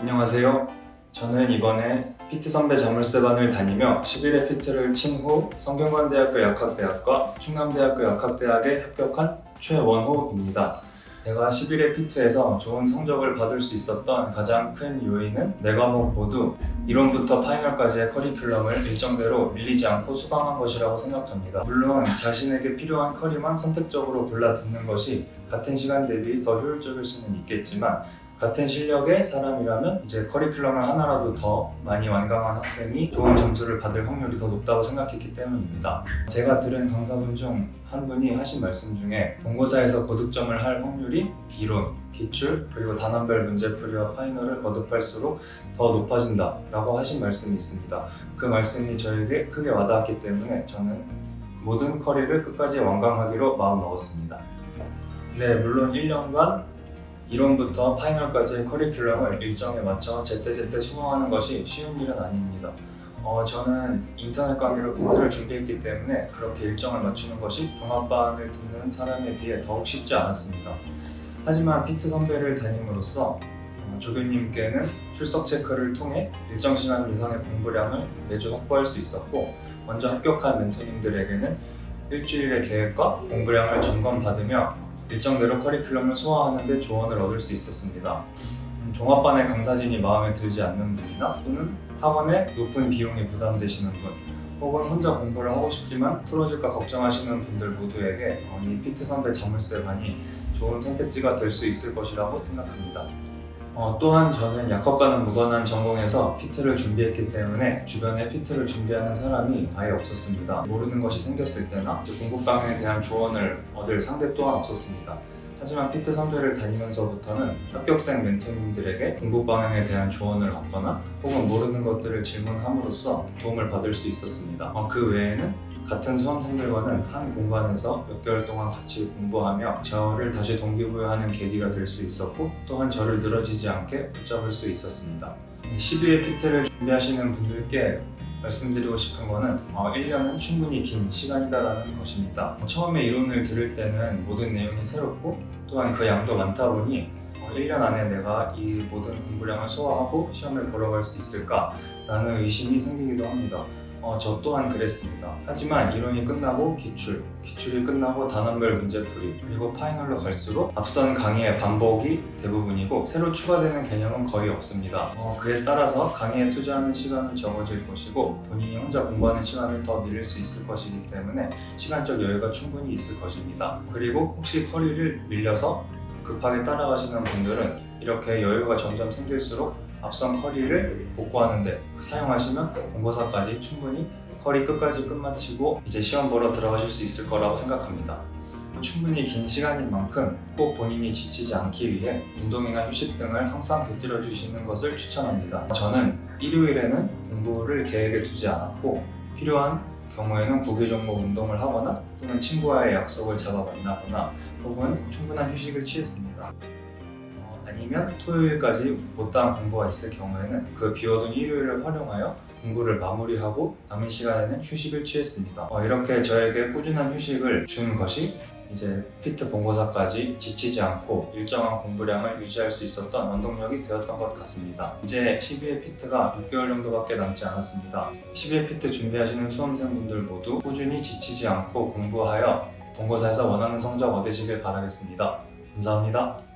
안녕하세요. 저는 이번에 PT 선배 자물쇠반을 다니며 11회 PT를 친 후 성균관대학교 약학대학과 충남대학교 약학대학에 합격한 최원호입니다. 제가 11회 PT에서 좋은 성적을 받을 수 있었던 가장 큰 요인은 4과목 모두 이론부터 파이널까지의 커리큘럼을 일정대로 밀리지 않고 수강한 것이라고 생각합니다. 물론 자신에게 필요한 커리만 선택적으로 골라 듣는 것이 같은 시간 대비 더 효율적일 수는 있겠지만 같은 실력의 사람이라면 이제 커리큘럼을 하나라도 더 많이 완강한 학생이 좋은 점수를 받을 확률이 더 높다고 생각했기 때문입니다. 제가 들은 강사분 중 한 분이 하신 말씀 중에 본고사에서 고득점을 할 확률이 이론, 기출, 그리고 단원별 문제풀이와 파이널을 거듭할수록 더 높아진다 라고 하신 말씀이 있습니다. 그 말씀이 저에게 크게 와닿았기 때문에 저는 모든 커리를 끝까지 완강하기로 마음먹었습니다. 네, 물론 1년간 이론부터 파이널까지의 커리큘럼을 일정에 맞춰 제때제때 수강하는 것이 쉬운 일은 아닙니다. 저는 인터넷 강의로 PT를 준비했기 때문에 그렇게 일정을 맞추는 것이 종합반을 듣는 사람에 비해 더욱 쉽지 않았습니다. 하지만 PT 선배를 다님으로써 조교님께는 출석 체크를 통해 일정 시간 이상의 공부량을 매주 확보할 수 있었고, 먼저 합격한 멘토님들에게는 일주일의 계획과 공부량을 점검받으며 일정대로 커리큘럼을 소화하는 데 조언을 얻을 수 있었습니다. 종합반의 강사진이 마음에 들지 않는 분이나 또는 학원에 높은 비용이 부담되시는 분, 혹은 혼자 공부를 하고 싶지만 풀어질까 걱정하시는 분들 모두에게 이 PT 선배 자물쇠반이 좋은 선택지가 될 수 있을 것이라고 생각합니다. 또한 저는 약학과는 무관한 전공에서 PT를 준비했기 때문에 주변에 PT를 준비하는 사람이 아예 없었습니다. 모르는 것이 생겼을 때나 공부 방향에 대한 조언을 얻을 상대 또한 없었습니다. 하지만 PT 선배를 다니면서부터는 합격생 멘토님들에게 공부 방향에 대한 조언을 얻거나 혹은 모르는 것들을 질문함으로써 도움을 받을 수 있었습니다. 그 외에는 같은 수험생들과는 한 공간에서 몇 개월 동안 같이 공부하며 저를 다시 동기부여하는 계기가 될 수 있었고, 또한 저를 늘어지지 않게 붙잡을 수 있었습니다. 12회 PT를 준비하시는 분들께 말씀드리고 싶은 거는 1년은 충분히 긴 시간이다라는 것입니다. 처음에 이론을 들을 때는 모든 내용이 새롭고 또한 그 양도 많다 보니 1년 안에 내가 이 모든 공부량을 소화하고 시험을 보러 갈 수 있을까라는 의심이 생기기도 합니다. 저 또한 그랬습니다. 하지만 이론이 끝나고 기출이 끝나고 단원별 문제풀이, 그리고 파이널로 갈수록 앞선 강의의 반복이 대부분이고 새로 추가되는 개념은 거의 없습니다. 그에 따라서 강의에 투자하는 시간은 적어질 것이고 본인이 혼자 공부하는 시간을 더 늘릴 수 있을 것이기 때문에 시간적 여유가 충분히 있을 것입니다. 그리고 혹시 커리를 밀려서 급하게 따라가시는 분들은 이렇게 여유가 점점 생길수록 앞선 커리를 복구하는데 사용하시면 본고사까지 충분히 커리 끝까지 끝마치고 이제 시험 보러 들어가실 수 있을 거라고 생각합니다. 충분히 긴 시간인 만큼 꼭 본인이 지치지 않기 위해 운동이나 휴식 등을 항상 곁들여 주시는 것을 추천합니다. 저는 일요일에는 공부를 계획에 두지 않았고 필요한 경우에는 구기 종목 운동을 하거나 또는 친구와의 약속을 잡아 만나거나 혹은 충분한 휴식을 취했습니다. 아니면 토요일까지 못다한 공부가 있을 경우에는 그 비워둔 일요일을 활용하여 공부를 마무리하고 남은 시간에는 휴식을 취했습니다. 이렇게 저에게 꾸준한 휴식을 준 것이 이제 PT 본고사까지 지치지 않고 일정한 공부량을 유지할 수 있었던 원동력이 되었던 것 같습니다. 이제 12회 PT가 6개월 정도밖에 남지 않았습니다. 12회 PT 준비하시는 수험생분들 모두 꾸준히 지치지 않고 공부하여 본고사에서 원하는 성적 얻으시길 바라겠습니다. 감사합니다.